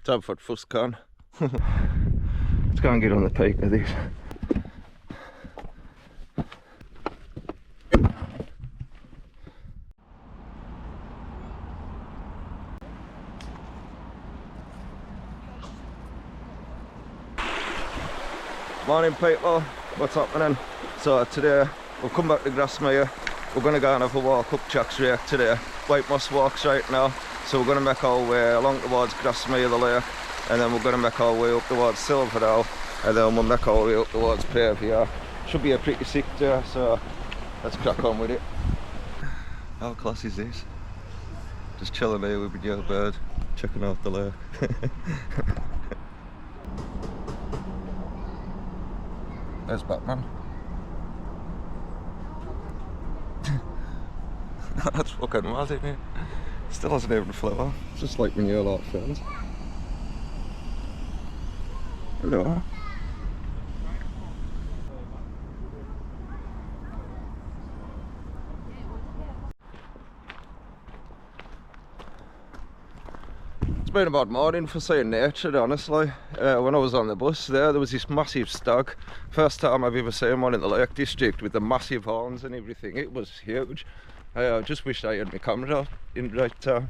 Time for the first can. Let's go and get on the peak of this. Morning people, what's happening? So today we'll come back to Grasmere. We're going to go and have a walk up Jack's Rake today. White Moss Walks right now. So we're going to make our way along towards Grasmere, the lake, and then we're going to make our way up towards Silverdale, and then we'll make our way up towards Pavey. Should be a pretty sick day, so let's crack on with it. How class is this? Just chilling here with my new bird, checking out the lake. There's Batman. That's fucking mad, isn't it? Still hasn't even flew off. It's just like when you're like friends. Hello. It's been a bad morning for seeing nature, honestly. When I was on the bus there was this massive stag. First time I've ever seen one in the Lake District with the massive horns and everything. It was huge. I just wish I had my camera in right time.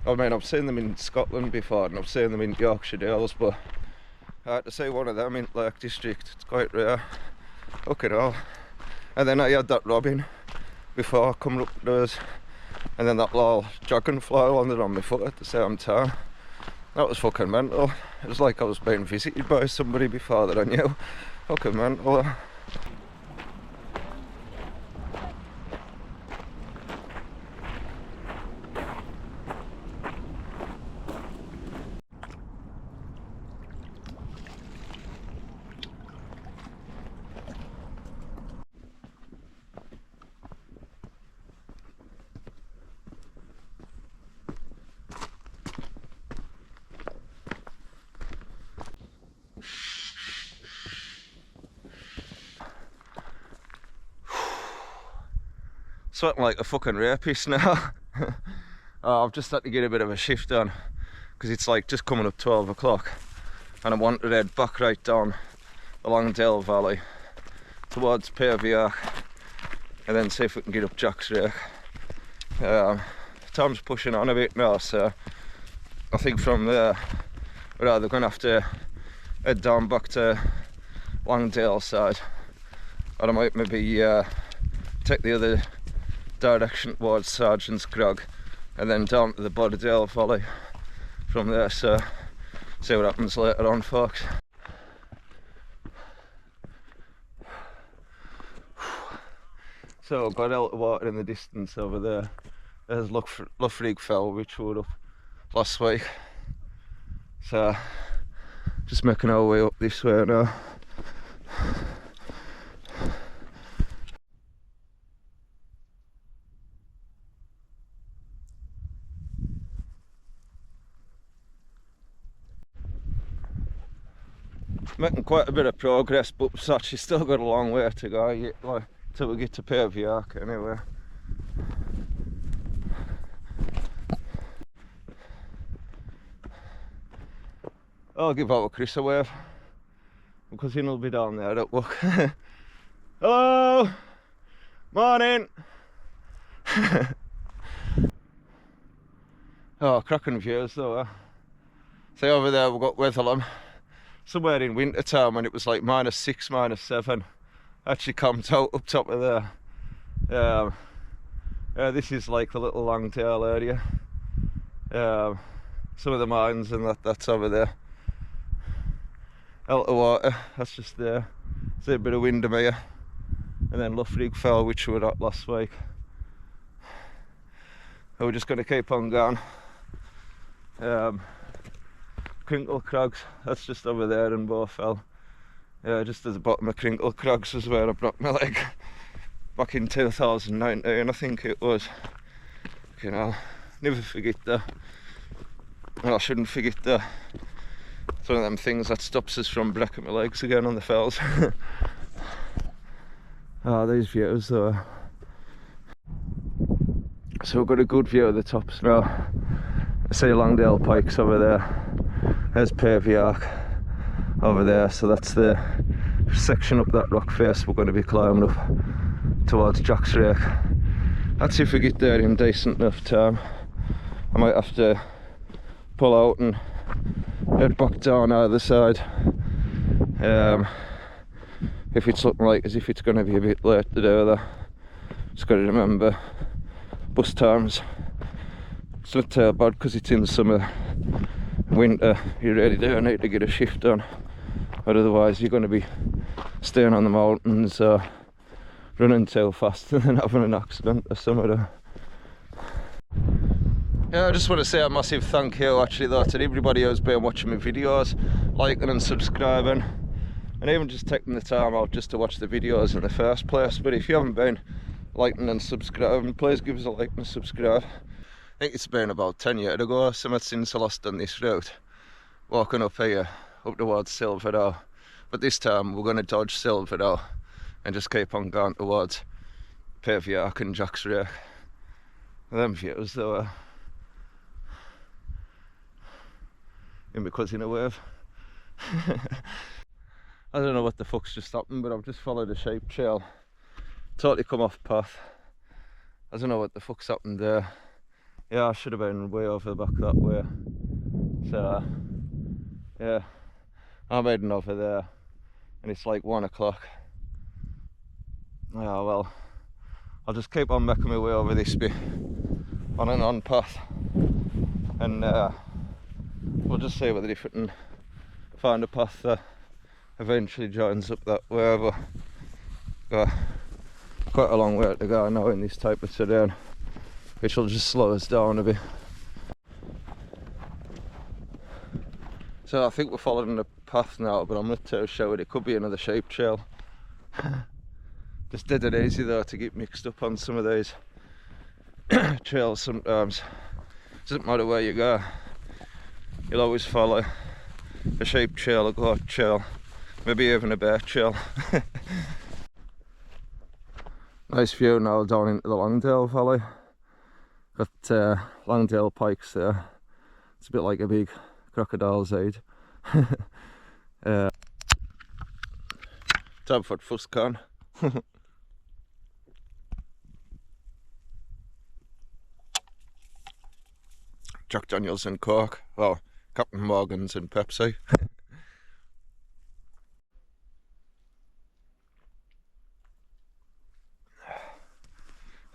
I mean, I've seen them in Scotland before and I've seen them in Yorkshire Dales, but to see one of them in Lake District, it's quite rare. Look at all. And then I had that robin before coming up those, and then that little dragonfly landed on my foot at the same time. That was fucking mental. It was like I was being visited by somebody before that I knew. Fucking mental. Sweating like a fucking rapist now. I've just had to get a bit of a shift on because it's like just coming up 12 o'clock and I want to head back right down the Borowdale Valley towards pavey and then see if we can get up Jack's Rake. Time's pushing on a bit now, so I think from there we're either going to have to head down back to Borowdale side, or I might maybe take the other direction towards Sergeant's Crag and then down to the Borowdale Valley from there, so see what happens later on, folks. So I've got out of water in the distance over there. There's Rake Fell, which we were up last week, so just making our way up this way now. Making quite a bit of progress, but we've actually still got a long way to go yet, like, till we get to Pavey anyway. I'll give out Chris a wave because he'll be down there at work. Hello! Morning! Oh, cracking views though. See over there we've got Wetherlam. Somewhere in winter time when it was like -6, -7, actually camped out up top of there. This is like the little Longtail area. Some of the mines and that's over there. Out of water, that's just there. See a bit of Windermere, and then Rake Fell, which we were at last week. And we're just going to keep on going. Crinkle Crags, that's just over there in Borowdale. Just at the bottom of Crinkle Crags is where I broke my leg back in 2019, I think it was. You know, never forget that. Well, I shouldn't forget that. It's one of them things that stops us from breaking my legs again on the fells. Oh, these views though. So we've got a good view of the tops now. I see Longdale Pikes over there. There's Pavey over there, so that's the section up that rock face we're going to be climbing up towards Jack's Rake. That's if we get there in decent enough time. I might have to pull out and head back down either side. If it's looking like as if it's going to be a bit late to do that. Just got to remember bus times. It's not too bad because it's in the summer. Winter, you really do need to get a shift on, but otherwise you're going to be staying on the mountains or running too fast and then having an accident or something. Yeah, I just want to say a massive thank you actually though to everybody who's been watching my videos, liking and subscribing, and even just taking the time out just to watch the videos in the first place. But if you haven't been liking and subscribing, please give us a like and subscribe. I think it's been about 10 years ago, something since I last done this route, walking up here, up towards Silverdale. But this time we're going to dodge Silverdale and just keep on going towards Pavey and Jack's Rake. Them views though, in my cousin a wave. I don't know what the fuck's just happened, but I've just followed a sheep trail. Totally come off path. I don't know what the fuck's happened there. Yeah, I should have been way over the back that way. So, yeah, I'm heading over there and it's like 1 o'clock. Yeah, well, I'll just keep on making my way over this bit on and on path, and we'll just see whether if we can find a path that eventually joins up that way. But got quite a long way to go now in this type of terrain, which will just slow us down a bit. So I think we're following the path now, but I'm not too sure. It could be another sheep trail. Just dead and easy though to get mixed up on some of these trails sometimes. Doesn't matter where you go, you'll always follow a sheep trail, a goat trail, maybe even a bear trail. Nice view now down into the Longdale Valley. Got Longdale pikes there. It's a bit like a big crocodile's head. Time for the first can. Jack Daniels and Coke, well, Captain Morgan's and Pepsi.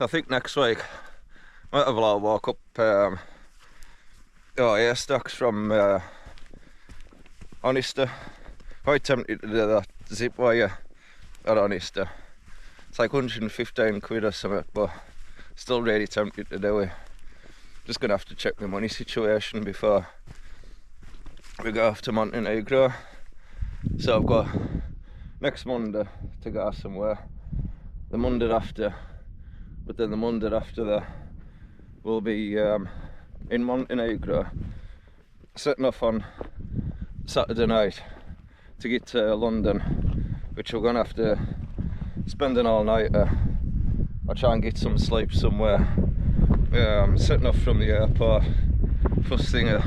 I think next week might have a walk up air stocks from Onister. Quite tempted to do that zip wire at Onister. It's like 115 quid or something, but still really tempted to do it. Just gonna have to check the money situation before we go off to Montenegro. So I've got next Monday to go somewhere, the Monday after, but then the Monday after that we'll be in Montenegro, setting off on Saturday night to get to London, which we're gonna have to spend an all-nighter. I'll try and get some sleep somewhere. Setting off from the airport first thing at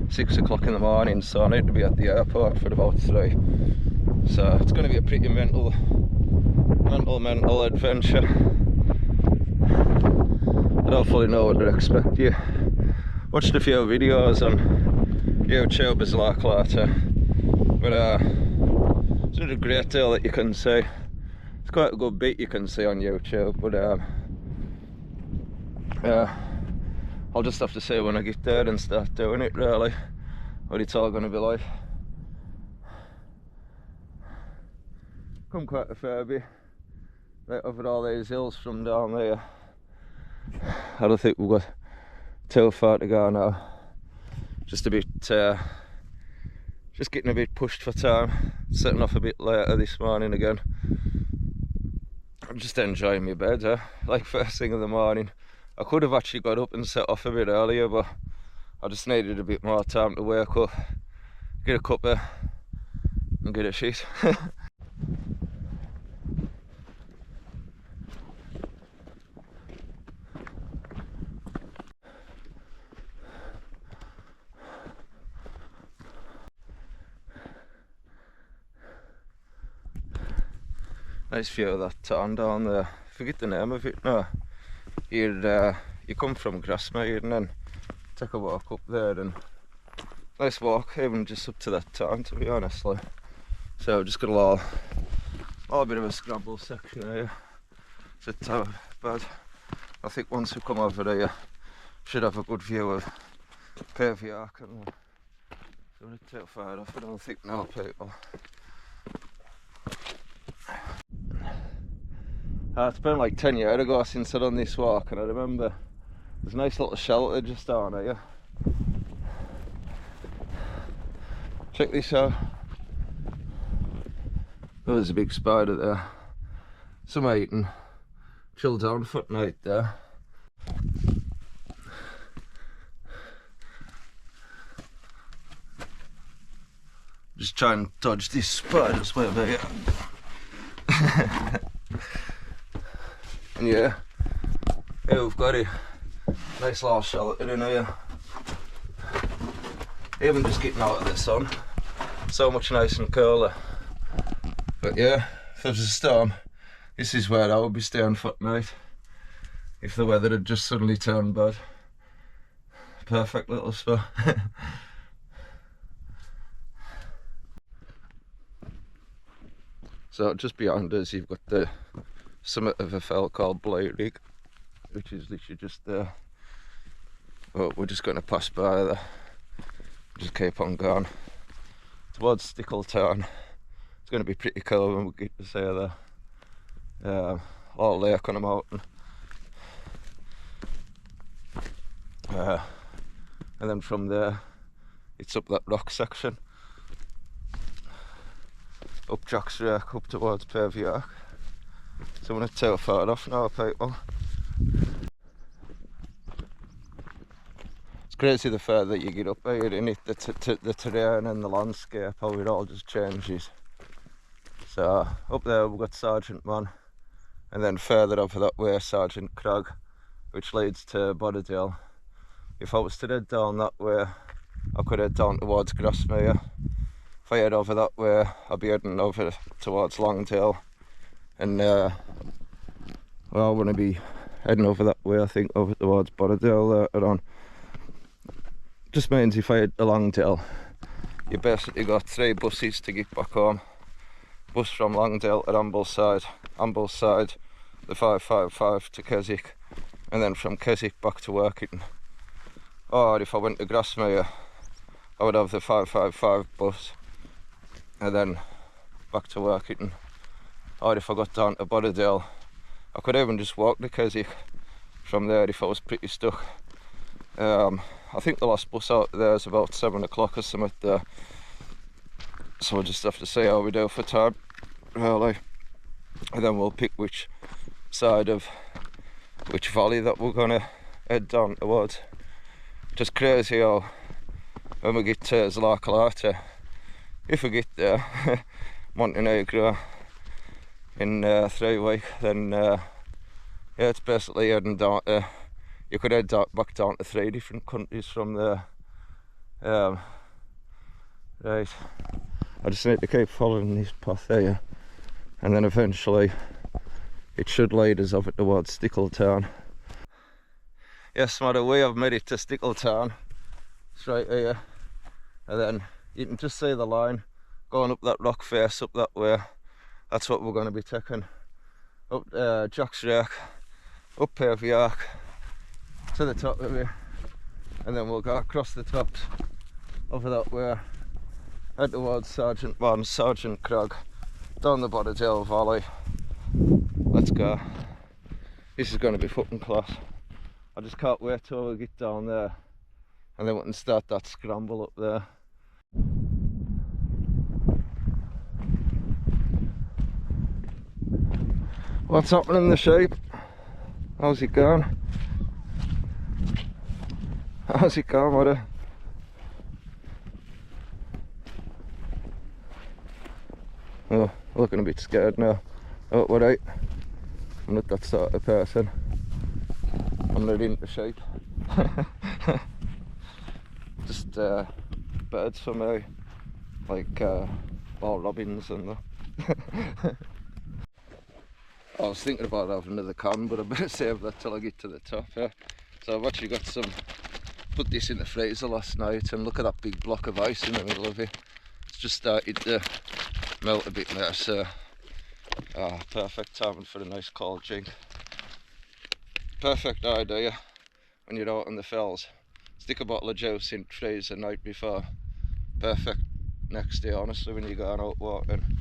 6 o'clock in the morning, so I need to be at the airport for about 3. So it's going to be a pretty mental adventure. I don't fully know what to expect. You watched a few videos on YouTube as like that, but it's not a great deal that you can see. It's quite a good bit you can see on YouTube, but I'll just have to see when I get there and start doing it really what it's all going to be like. Come quite a fair bit right over all these hills from down there. I don't think we've got too far to go now. Just a bit just getting a bit pushed for time, setting off a bit later this morning again. I'm just enjoying my bed, like first thing in the morning. I could have actually got up and set off a bit earlier, but I just needed a bit more time to wake up, get a cuppa and get a shit. Nice view of that town down there. Forget the name of it now. You come from Grasmere and then take a walk up there, and nice walk even just up to that town, to be honest. Like. So just got a bit of a scramble section here. But I think once we come over there, should have a good view of Pavey. So we're not too far off, I don't think now, people. It's been like 10 years ago since I'd done this walk, and I remember there's a nice little shelter just down here. Check this out. Oh, there's a big spider there. Some eating. Chill down for the night there. Just try and dodge these spiders way over here. And yeah, here we've got a nice little shelter in here. Even just getting out of the sun, so much nice and cooler. But yeah, if there's a storm, this is where I would be staying for the night. If the weather had just suddenly turned bad. Perfect little spot. So just behind us you've got the summit of a fell called Rake, which is literally just there. But we're just going to pass by there. Just keep on going towards Stickletown. It's going to be pretty cool when we get to see the little lake on a mountain. And then from there it's up that rock section, up Rake, up towards Pavey. So we're not too far off now, people. It's crazy the further you get up here, in it, the terrain and the landscape, how it all just changes. So up there we've got Sergeant Man, and then further over that way Sergeant Crag, which leads to Borowdale. If I was to head down that way, I could head down towards Grasmere. If I head over that way, I'll be heading over towards Longdale. And well, I want to be heading over that way, I think, over towards Borowdale later on. Just means if I head to Longdale, you basically got 3 buses to get back home. Bus from Longdale to Ambleside, the 555 to Keswick, and then from Keswick back to Workington. Or if I went to Grasmere, I would have the 555 bus and then back to Workington. Or if I got down to Borowdale, I could even just walk to Keswick from there if I was pretty stuck. I think the last bus out there is about 7 o'clock or something there. So we'll just have to see how we do for time, really. And then we'll pick which side of which valley that we're gonna head down towards. Just crazy how when we get to Zlakalata, if we get there, Montenegro in 3 weeks, then yeah, it's basically heading down to, you could head back down to 3 different countries from there. Right, I just need to keep following this path here, and then eventually it should lead us over towards Stickletown. Yes, my way I've made it to Stickletown. It's right here, and then you can just see the line going up that rock face up that way. That's what we're going to be taking up Rake, up Pavey to the top of it, and then we'll go across the tops over that way, head towards Sergeant Man, Sergeant Crag, down the Borowdale Valley. Let's go. This is going to be fucking class. I just can't wait till we get down there, and then we can start that scramble up there. What's happening, the sheep? How's it going? How's it going, mother? Oh, looking a bit scared now. Oh, we're right. I'm not that sort of person. I'm not into sheep. Just birds for me, like all robins and that. I was thinking about having another can, but I better save that till I get to the top. Yeah. So I've actually got some, put this in the freezer last night, and look at that big block of ice in the middle of it. It's just started to melt a bit there, so perfect timing for a nice cold drink. Perfect idea when you're out on the fells. Stick a bottle of juice in the freezer the night before. Perfect next day, honestly, when you're going out walking.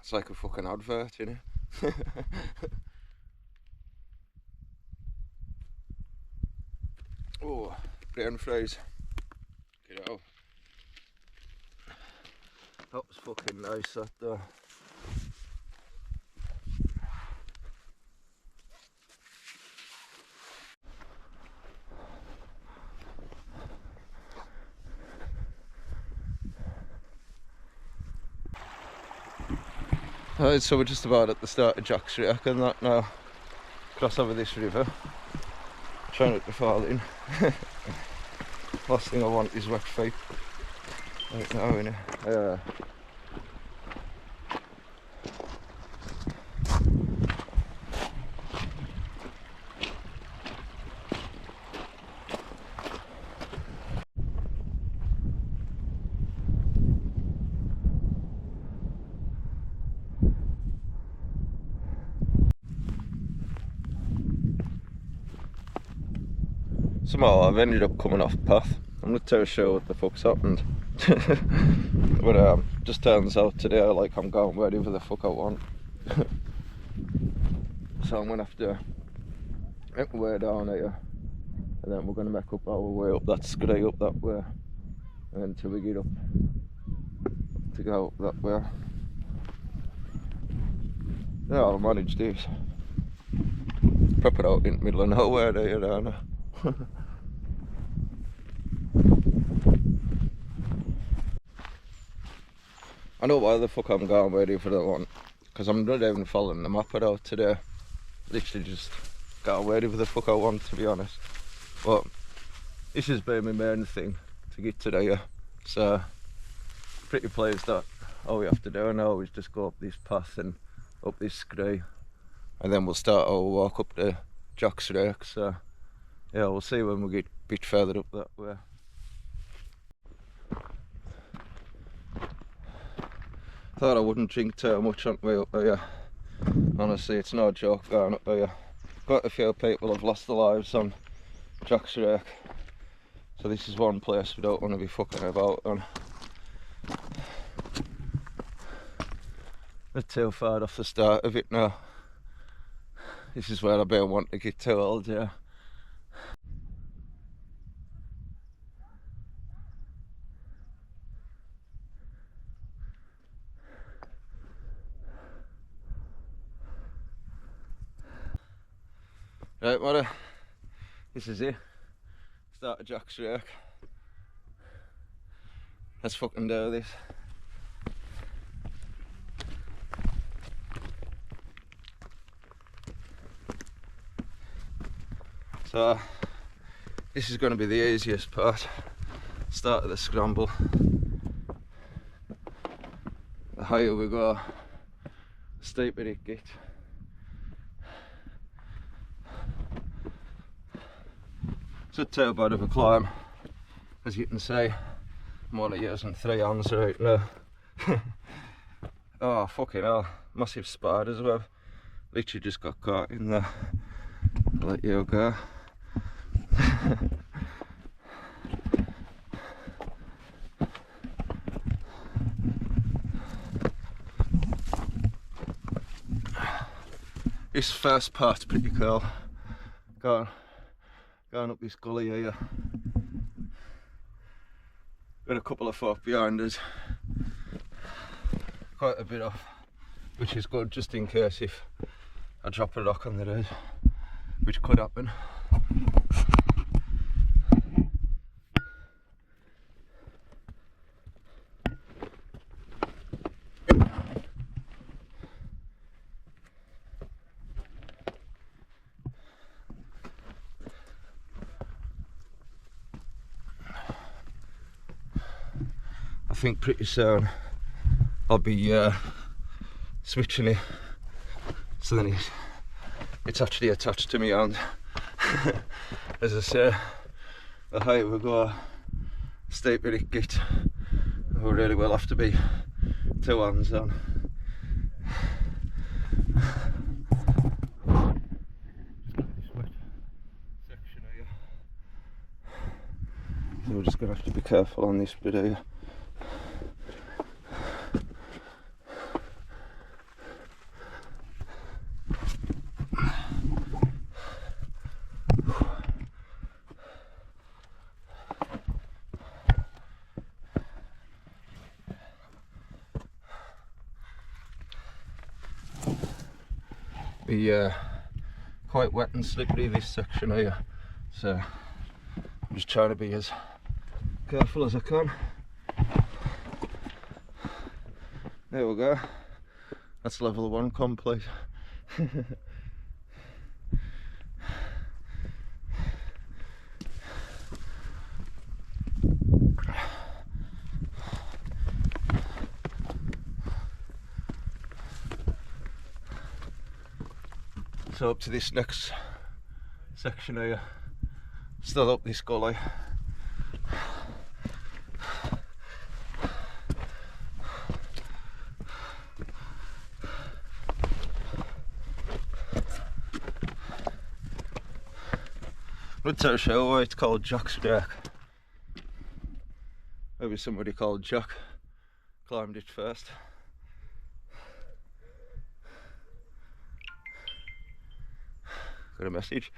It's like a fucking advert, you know. Oh, brain fries. Get out. That was fucking nice, that though. Right, so we're just about at the start of Jack's Rake and that now. Cross over this river. Try not to fall in. Last thing I want is wet feet. Right now, innit? Somehow I've ended up coming off path. I'm not too sure what the fuck's happened. But just turns out today like I'm going wherever the fuck I want. So I'm gonna have to make my way down here, and then we're gonna make up our way up that scree up that way, and until we get up to go up that way. Yeah, I'll manage this. Proper out in the middle of nowhere there, aren't I? I know why the fuck I'm going ready for that one, because I'm not even following the map at all today. Literally just going wherever the fuck I want, to be honest. But this has been my main thing to get to there, so pretty pleased that all we have to do now is just go up this path and up this scree, and then we'll start our walk up to Jack's Rake. So yeah, we'll see when we get a bit further up that way. Thought I wouldn't drink too much on the way up here. Honestly, it's no joke going up here. Quite a few people have lost their lives on Jack's Rake, so this is one place we don't want to be fucking about on. Not too far off the start of it now. This is where I've been wanting to get to all day. Right, Mother, this is it. Start of Jack's Rake. Let's fucking do this. So, this is going to be the easiest part. Start of the scramble. The higher we go, the steeper it gets. It's not too bad of a climb, as you can see. I'm only using 3 hands right now. Oh fucking hell, massive spiders web. Literally just got caught in there. I'll let you go. This first part's pretty cool. Going up this gully here. Got a couple of folk behind us. Quite a bit off, which is good just in case if I drop a rock on the road, which could happen. think pretty soon I'll be switching it so then it's actually attached to my hand. As I say, the height we go steep with it git, we really will have to be 2 hands on. So we're just going to have to be careful on this bit here. Be quite wet and slippery this section here, so I'm just trying to be as careful as I can. There we go, that's level 1 complete. So up to this next section here, still up this gully. I'm not too sure why it's called Jack's Rake. Maybe somebody called Jack climbed it first. Got a message.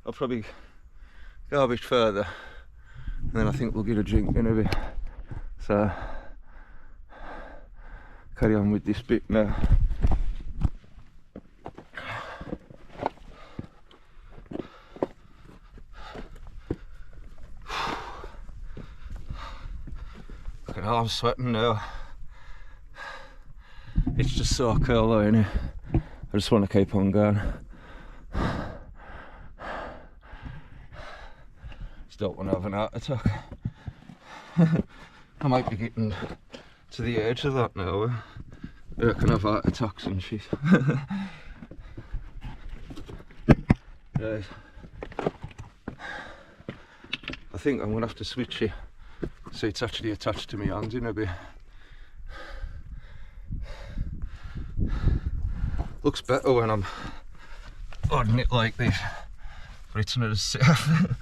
I'll probably go a bit further and then I think we'll get a drink in a bit. So carry on with this bit now. Look at how I'm sweating now. It's just so cold though, innit? I just want to keep on going. Just don't want to have an heart attack. I might be getting to the edge of that now. I can have heart attacks and shit. Right. I think I'm going to have to switch it so it's actually attached to my hands in a bit. Looks better when I'm holding it like this, but it's not as safe.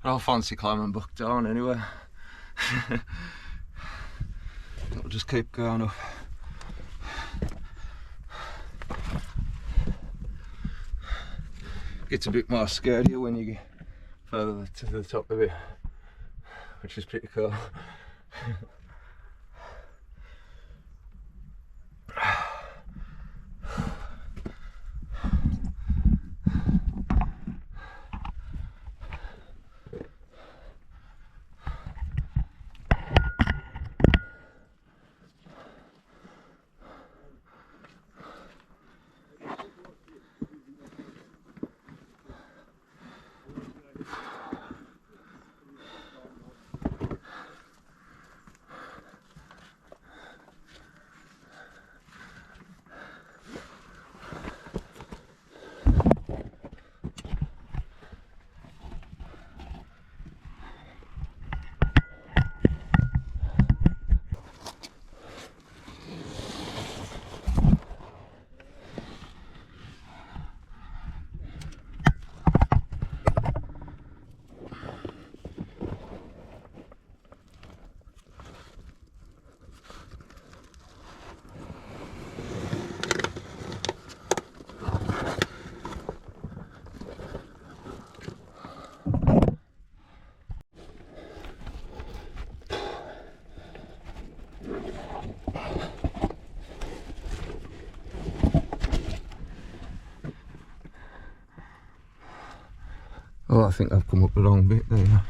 I don't fancy climbing back down anyway. I'll just keep going up. Gets a bit more scarier when you get further to the top of it, which is pretty cool. Oh, I think I've come up the wrong bit there.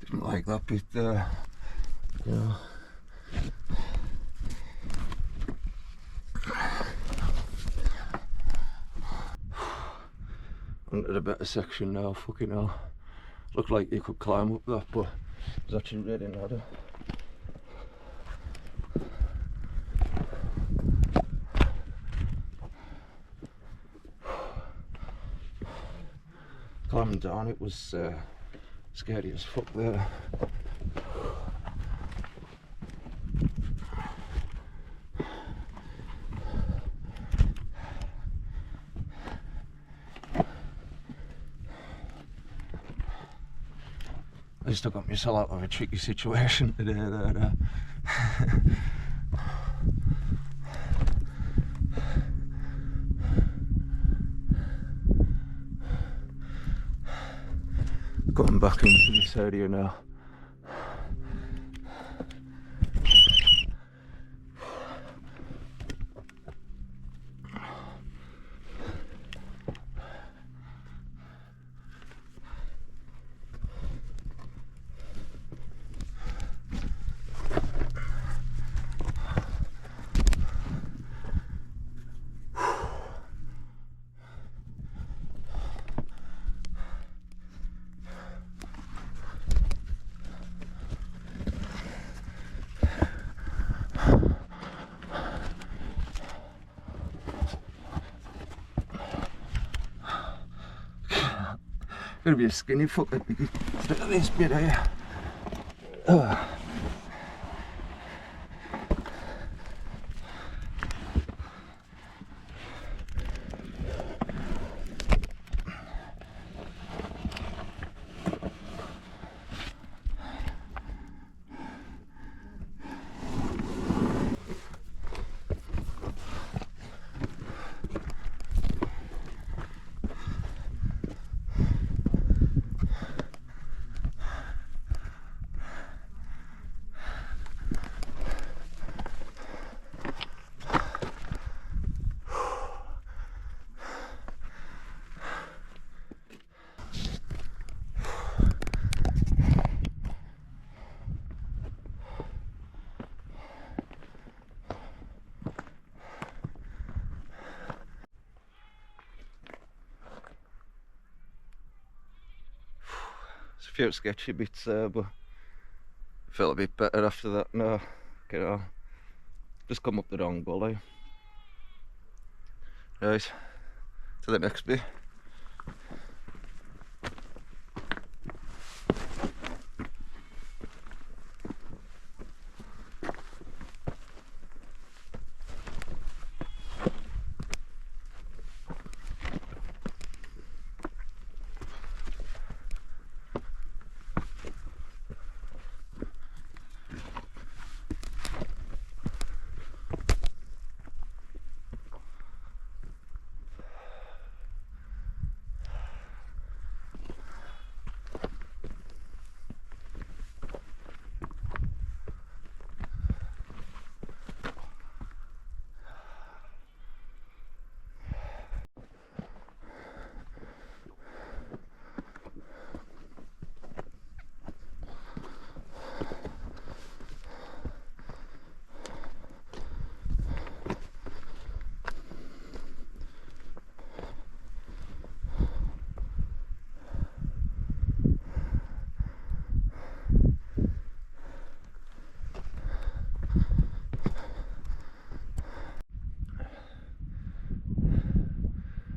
Didn't like that bit there, you know. Onto the better section now, fucking hell. Looked like you could climb up that, but it was actually really ladder. Climbing down it was scary as fuck there. I just got myself out of a tricky situation today there. Going back into this area now. Gonna be a skinny fucker to get through this bit here. There's a few sketchy bits there, but I felt a bit better after that now. You know, just come up the wrong gully. Right, to the next bit.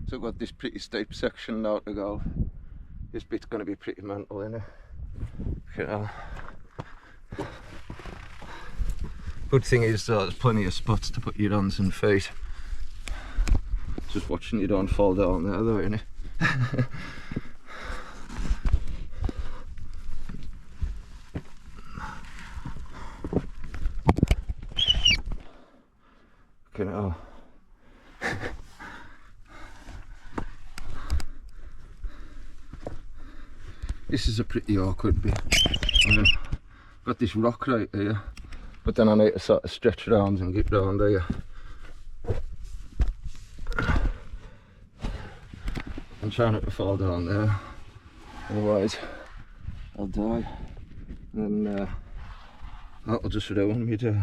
So I've got this pretty steep section now to go. This bit's going to be pretty mental, innit? You know. Good thing is there's plenty of spots to put your hands and feet. Just watching you don't fall down there though, innit? Fucking hell. This is a pretty awkward bit. Got this rock right here, but then I need to sort of stretch around and get down there. I'm trying not to fall down there, otherwise I'll die, and that'll just ruin me day.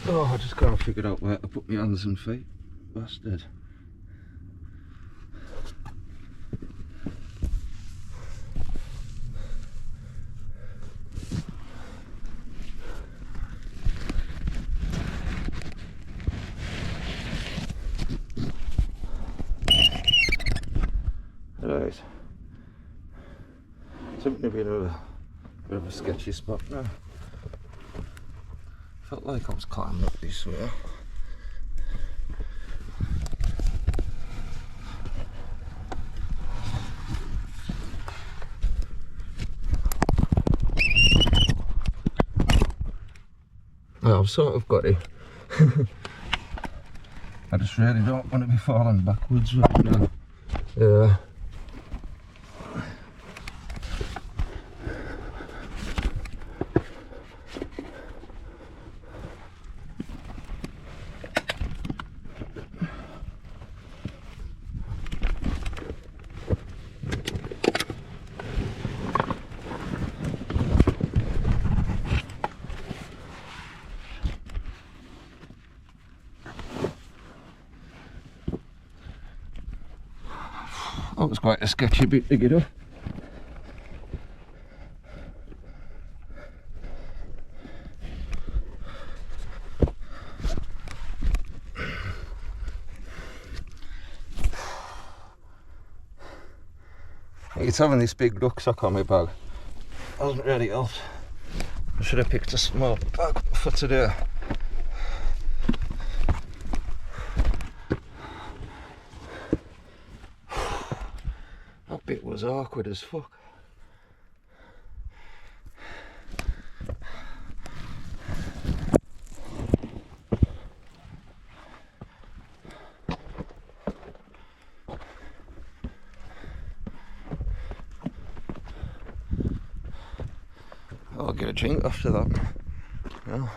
Oh, I just can't figure out where to put my hands and feet. Bastard. Right. Seems to be a bit of a sketchy spot now. Felt like I was climbing up this way. Well, I've sort of got it. I just really don't want to be falling backwards right now. Yeah. That was quite a sketchy bit to get up. It's having this big rucksack on my bag. Hasn't really helped. I should have picked a small bag for today. That bit was awkward as fuck. I'll get a drink after that. Yeah.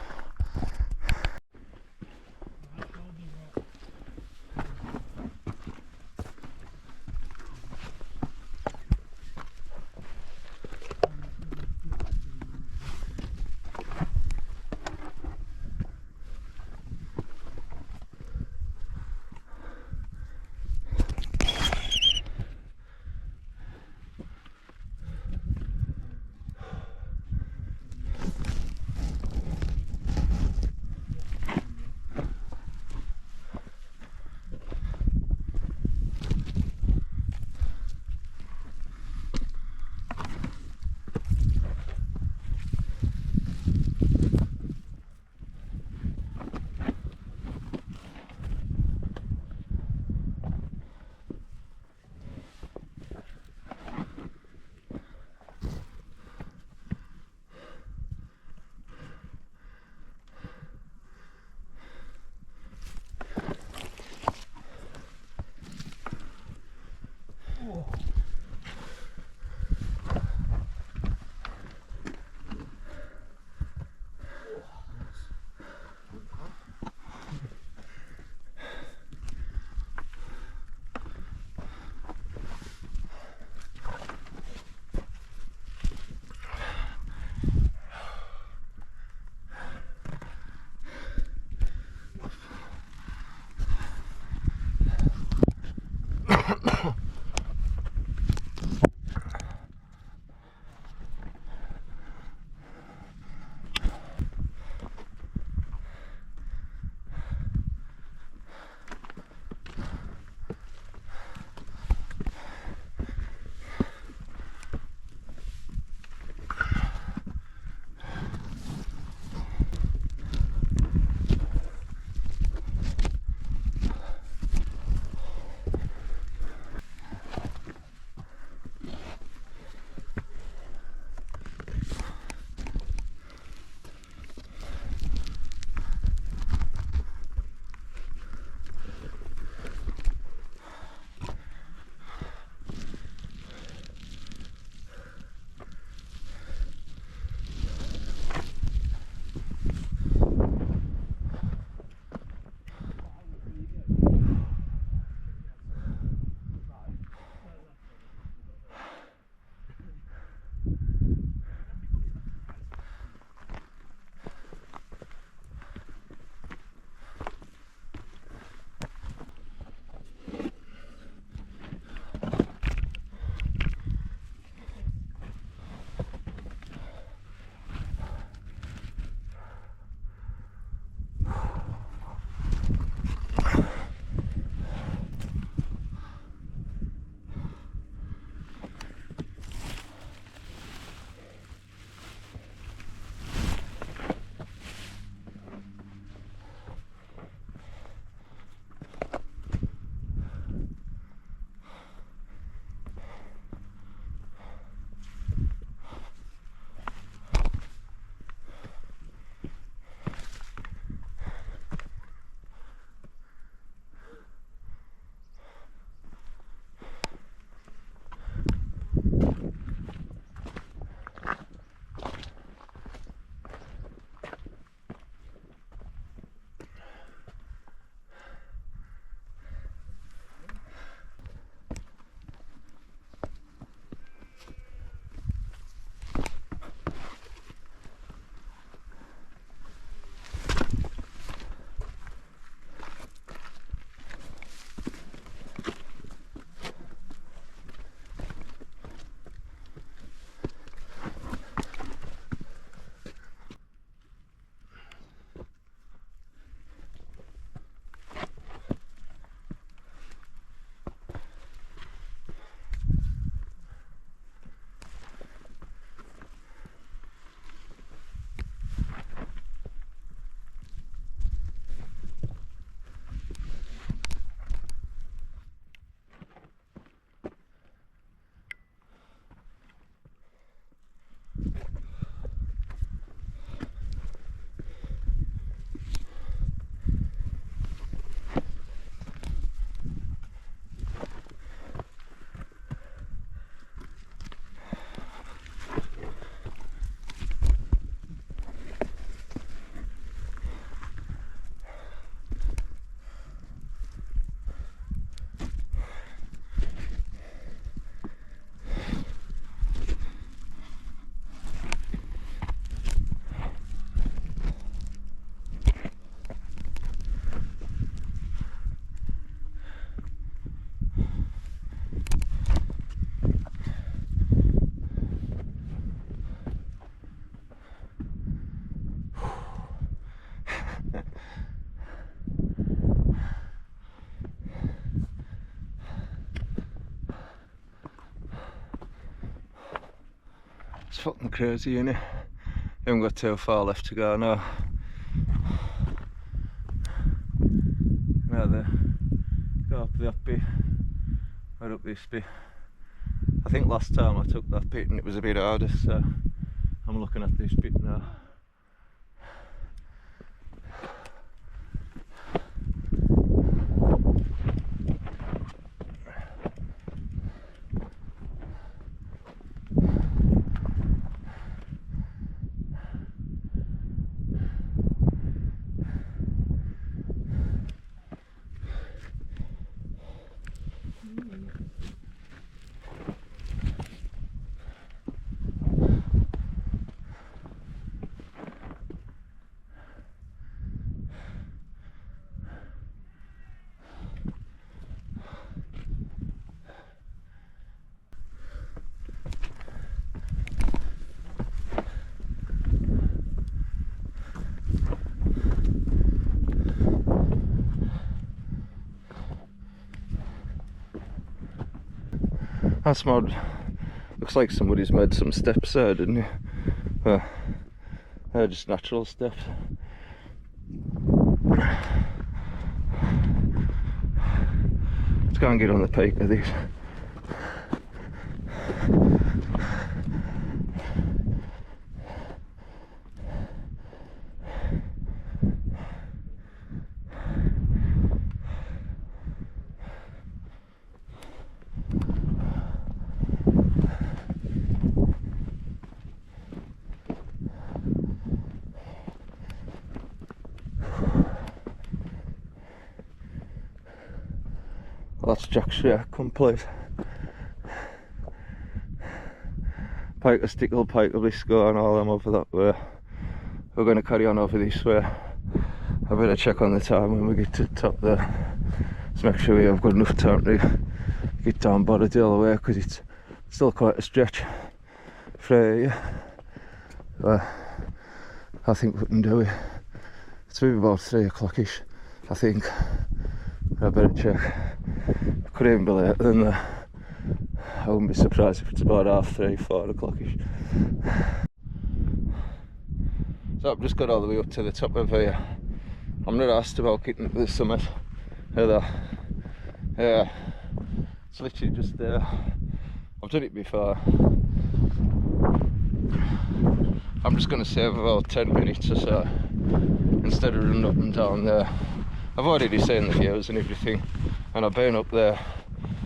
fucking crazy, innit? You haven't got too far left to go now. Now go up that bit, right up this bit. I think last time I took that bit and it was a bit harder, so I'm looking at this bit now. That's mad. Looks like somebody's made some steps there, didn't he? They're just natural steps. Let's go and get on the peak of these. That's Jack's Rake complete. Pike of Stickle, Pike of Lisco and all them over that way. We're going to carry on over this way. I better check on the time when we get to the top there. Let's make sure we have got enough time to get down Borowdale away, because it's still quite a stretch for you. I think we can do it. It's maybe about 3 o'clock-ish, I think. I better check. Could even be later than that. I wouldn't be surprised if it's about 3:30, 4 o'clock-ish. So I've just got all the way up to the top of here. I'm not asked about getting to the summit either. Yeah, it's literally just there. I've done it before. I'm just going to save about 10 minutes or so instead of running up and down there. I've already seen the views and everything, and I've been up there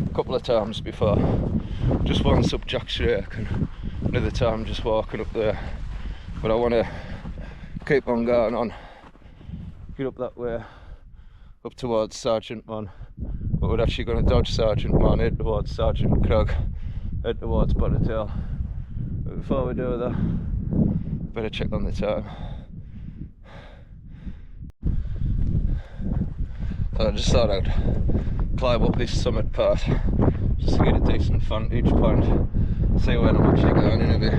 a couple of times before. Just once up Jack's Rake and another time just walking up there. But I want to keep on going on, get up that way, up towards Sergeant Man. But we're actually going to dodge Sergeant Man, head towards Sergeant Crag, head towards borowdale. But before we do that, better check on the time. So I just thought I'd climb up this summit part just to get a decent vantage point, see where I'm actually going in a bit.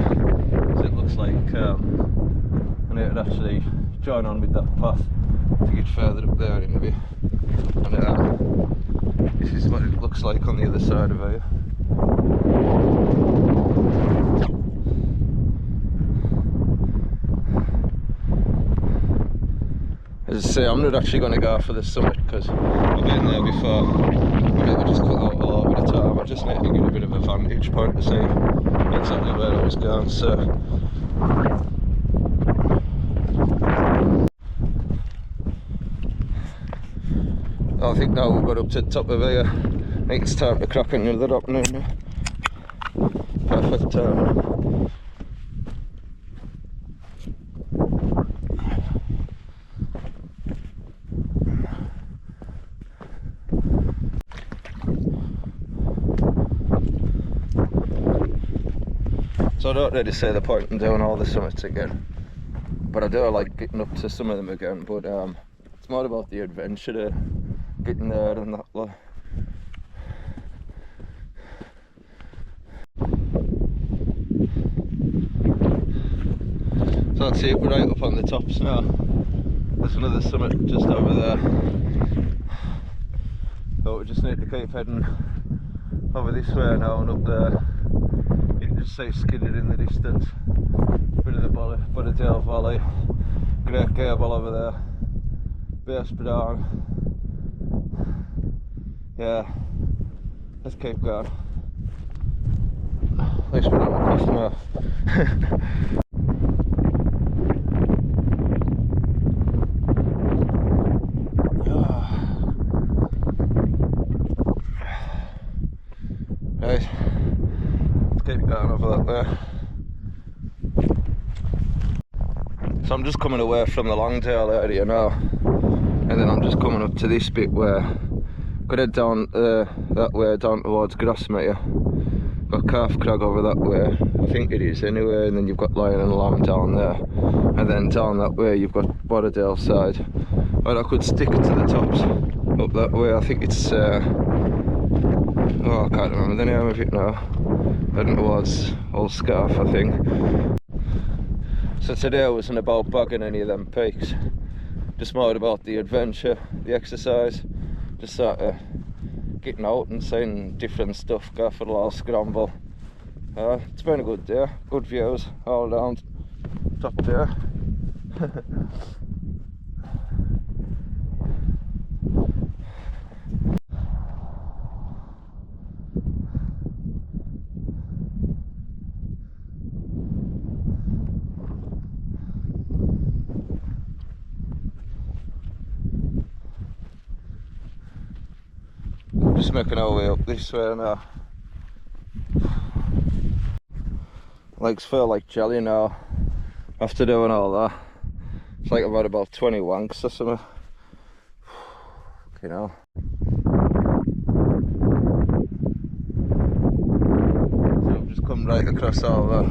So it looks like I need to actually join on with that path to get further up there in a bit. And this is what it looks like on the other side of here. As I say, I'm not actually going to go for the summit because I've been there before. I need to just cut out all over the time. I just need to get a bit of a vantage point to see exactly where I was going. So I think now we've got up to the top of here. I think it's time to crack another opening. Perfect time. So I don't really see the point in doing all the summits again, but I do like getting up to some of them again. But it's more about the adventure of getting there and that lot. So that's it, we're right up on the tops now. There's another summit just over there, but we just need to keep heading over this way now and up there into just see skidded in the distance. Bit of the borowdale valley. Great cable over there. Base down. Yeah, let's keep going. At least we're not a customer. Right, let's keep going over that way. So I'm just coming away from the Longdale area now, and then I'm just coming up to this bit where I'm gonna head down that way down towards Grasmere. Got Calf Crag over that way, I think it is anyway, and then you've got Lion and Lamb down there, and then down that way you've got Borowdale side. Or I could stick to the tops up that way. I think it's oh, I can't remember the name of it now. Heading towards Old Scarf, I think. So today wasn't about bagging any of them peaks, just more about the adventure, the exercise, just sort of getting out and seeing different stuff, go for a little scramble. It's been a good day, good views all around, top there. Just making our way up this way now. Legs feel like jelly now after doing all that. It's like I've had about 20 wanks or something. You know. So I've just come right across all that.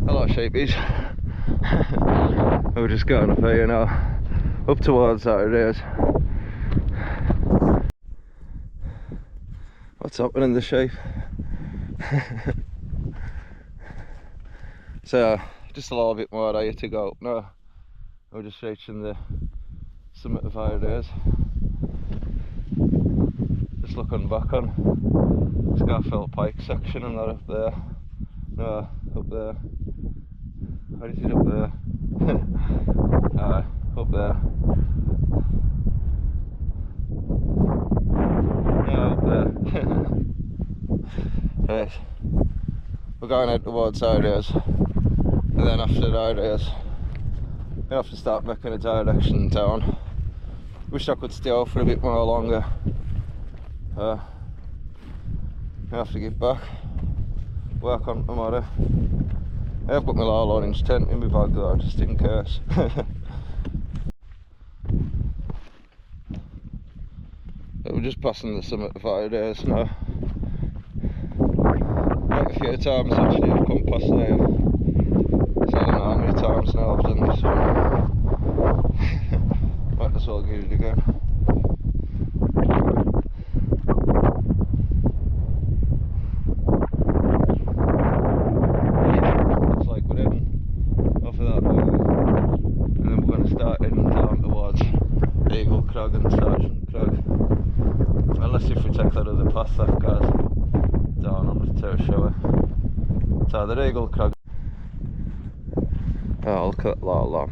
Hello sheepies. We're just going up here now. Up towards that it is. What's happening the sheep? So just a little bit more higher to go up now. We're just reaching the summit of our days. Just looking back on Scarfield Pike section and that up there. No, up there. How is it up there? Up there. Yeah, up there. Right. We're going out towards areas, and then after the areas, we have to start making a direction down. Wish I could stay out for a bit more longer. I have to get back, work on tomorrow. I've got my little orange tent in my bag though, just in case. We're just passing the summit of our days now. Quite a few times actually I've come past there. So I don't know how many times now I've done this one. Might as well give it again. Looks like we're heading off of that way. And then we're going to start heading down towards Eagle Crag and Sergeant Crag. Unless if we take that other path that goes down on the tertiary. So the Eagle Crag. Oh, look at that little lamb.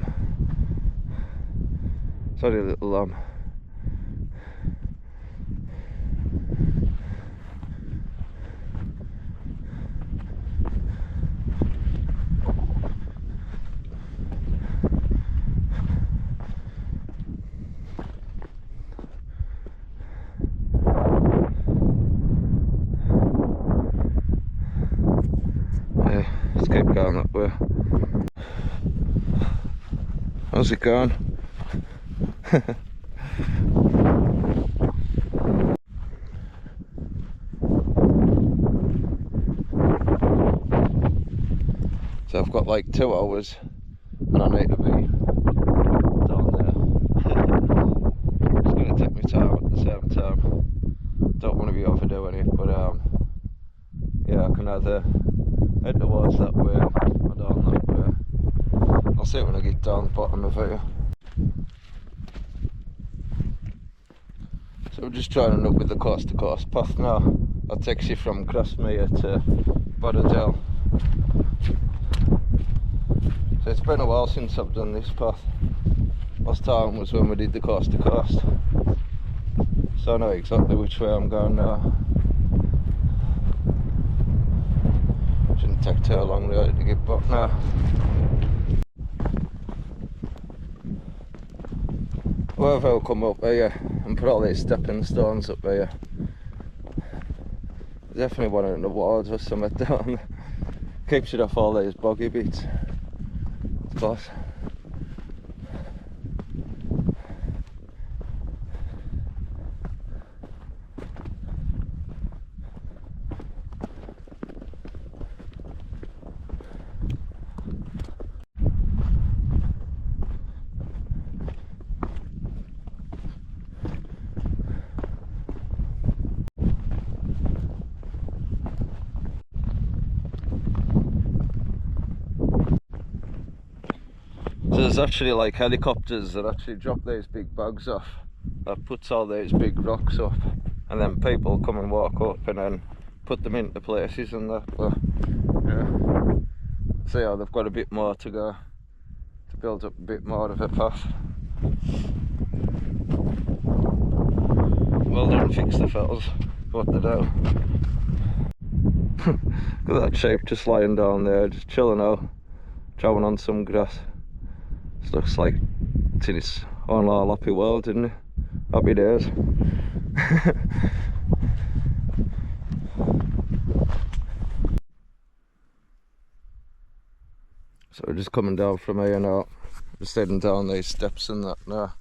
Sorry, little lamb. Let's keep going that way. How's it going? So I've got like 2 hours and I need to be down there. It's going to take me time at the same time. Don't want to be overdoing it, but yeah, I can either head towards that way or down that way. I'll see it when I get down the bottom of it. So we're just trying to look with the coast to coast path now. that takes you from Grasmere to Borowdale. So it's been a while since I've done this path. Last time was when we did the coast to coast. So I know exactly which way I'm going now. Shouldn't take too long really to get back now. Whatever will come up here and put all these stepping stones up here. Definitely want it in the wards or something down. Keeps it off all these boggy bits. Class. So there's actually like helicopters that actually drop these big bags off, that puts all these big rocks up, and then people come and walk up and then put them into places and that. But yeah, so yeah, they've got a bit more to go to build up a bit more of a path. Well done, fix the fellas, what they do. Look at that sheep just lying down there, just chilling out, chowing on some grass. It looks like it's in its own little happy world, isn't it? Happy days. So we're just coming down from here now, just heading down these steps and that now,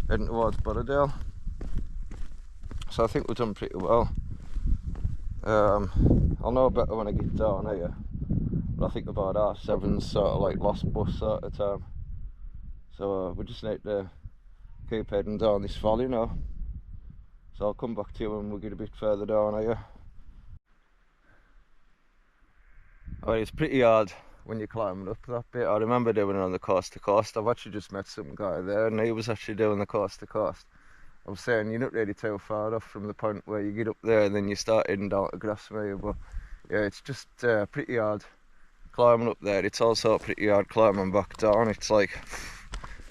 heading towards Borowdale. So I think we've done pretty well. I'll know better when I get down here, but I think about R7's sort of like lost bus sort of time. So we just need to keep heading down this valley now. So I'll come back to you when we get a bit further down here. Oh, it's pretty hard when you're climbing up that bit. I remember doing it on the coast to coast. I've actually just met some guy there and he was actually doing the coast to coast. I was saying you're not really too far off from the point where you get up there and then you start heading down to grasmere, but yeah, it's just pretty hard climbing up there. It's also pretty hard climbing back down. It's like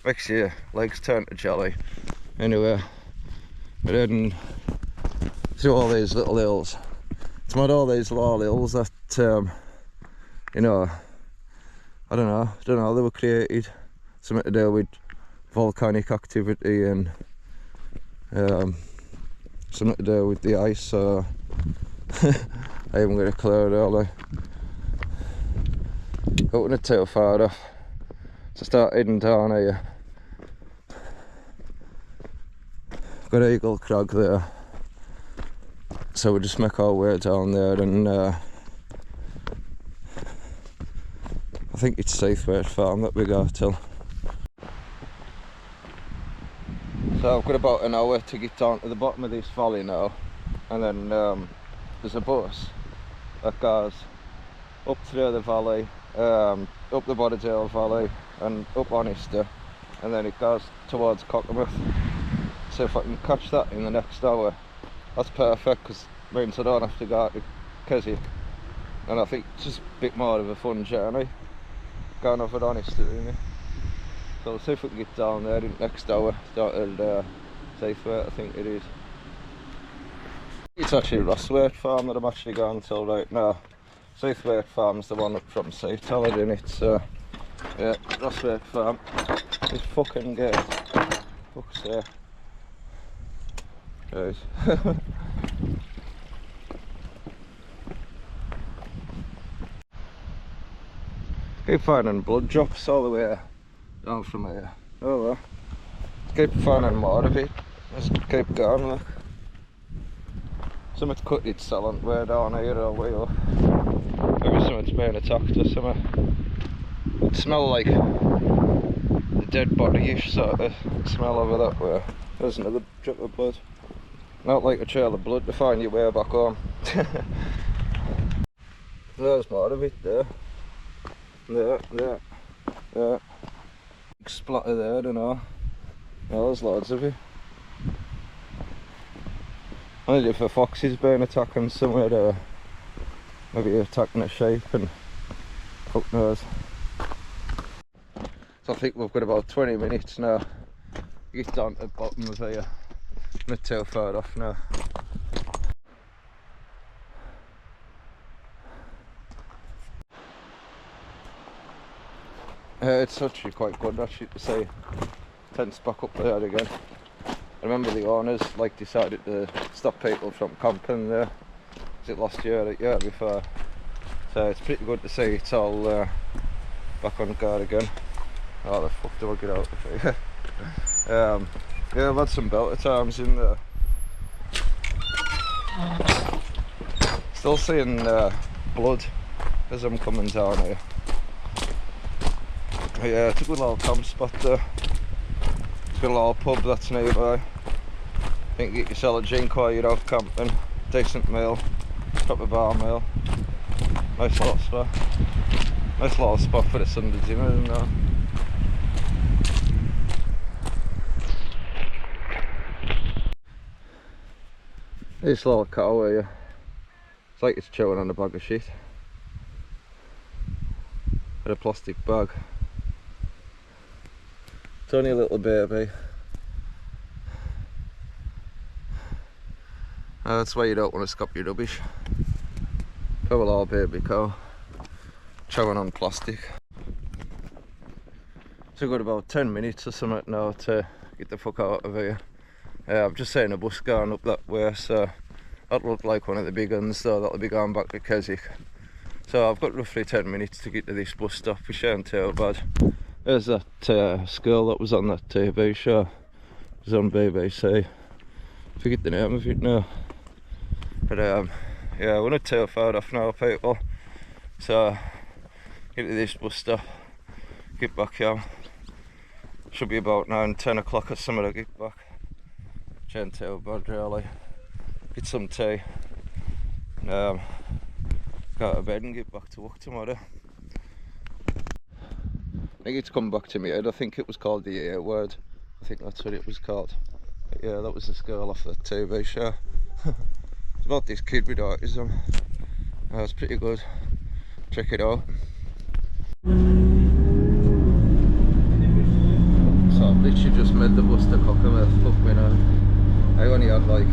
makes your legs turn to jelly. Anyway, we're heading through all these little hills. It's made all these little hills that you know, I don't know how they were created. Something to do with volcanic activity and something to do with the ice, so I haven't got a clue really. But we're not too far off. So start heading down here. Got Eagle Crag there. So we'll just make our way down there and I think it's Seathwaite Farm that we go till. So I've got about an hour to get down to the bottom of this valley now, and then there's a bus that goes up through the valley, up the Borowdale Valley and up Onister, and then it goes towards Cockermouth. So if I can catch that in the next hour, that's perfect, because it means I don't have to go to Keswick, and I think it's just a bit more of a fun journey going over Onister, really. So we'll see if we can get down there in the next hour, started Seathwaite, I think it is. It's actually Rosswaite Farm that I'm actually going till right now. Seathwaite Farm's the one up from Seathwaite, isn't it? So yeah, Rosswaite Farm. This fucking gate. Fuck's sake. Guys. Keep finding blood drops all the way down from here. Oh well. Keep finding more of it. Just keep going, look. Something's cut its silent way down here or way up. Maybe something's being attacked or something. It smells like the dead body-ish sort of smell over that way. There's another drop of blood. Not like a trail of blood to find your way back home. There's more of it there. There. Big splatter there, I don't know. Yeah, there's loads of it. Only if a fox has been attacking somewhere there. Maybe attacking a sheep and fuck knows. So I think we've got about 20 minutes now. Get down to the bottom of here. Not too far off now. It's actually quite good actually to see tents back up there again. I remember the owners decided to stop people from camping there. Was it last year or the year before? So it's pretty good to see it's all back on guard again. Oh, the fuck do I get out of here? Yeah, I've had some belter times in there. Still seeing blood as I'm coming down here. Yeah, it's a good little camp spot there. It's got a little pub that's nearby. I think you get yourself a drink while you're out camping. Decent meal, proper bar meal. Nice little spot. Nice little spot for the Sunday dinner, isn't it? This little cow here, it's like it's chewing on a bag of shit. In a plastic bag. It's only a little baby. That's why you don't want to scop your rubbish. Poor little baby cow, chewing on plastic. So we've got about 10 minutes or something now to get the fuck out of here. I've just seen a bus going up that way, so that looked like one of the big ones, so that'll be going back to Keswick. So I've got roughly 10 minutes to get to this bus stop, which ain't too bad. There's that school that was on that TV show. It was on BBC. I forget the name of it now. But yeah, we're not too far off now, people. So get to this bus stop, get back here. Should be about 9-10 o'clock or something to get back. Ain't too bad really. Get some tea. Go to bed and get back to work tomorrow. I think it's come back to me head. I think it was called the A Word. I think that's what it was called. But yeah, that was the school off the TV show. It's about this kid with autism. It's pretty good. Check it out. So I've literally just made the bus to Cockermouth. Fuck me now. I only had like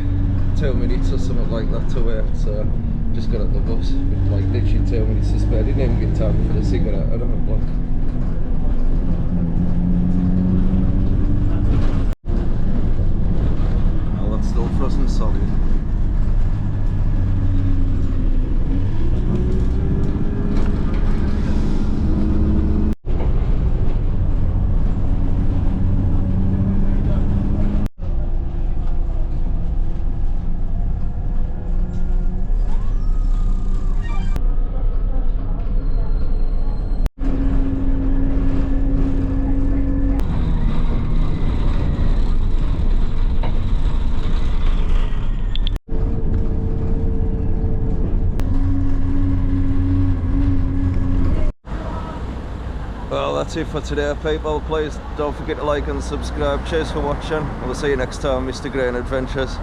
2 minutes or something like that to wait, so just got on the bus with like literally 2 minutes to spare. Didn't even get time for the cigarette. I don't know what. Oh, that's still frozen solid. Well, that's it for today, people. Please don't forget to like and subscribe. Cheers for watching. We'll see you next time, Mr. Green Adventures.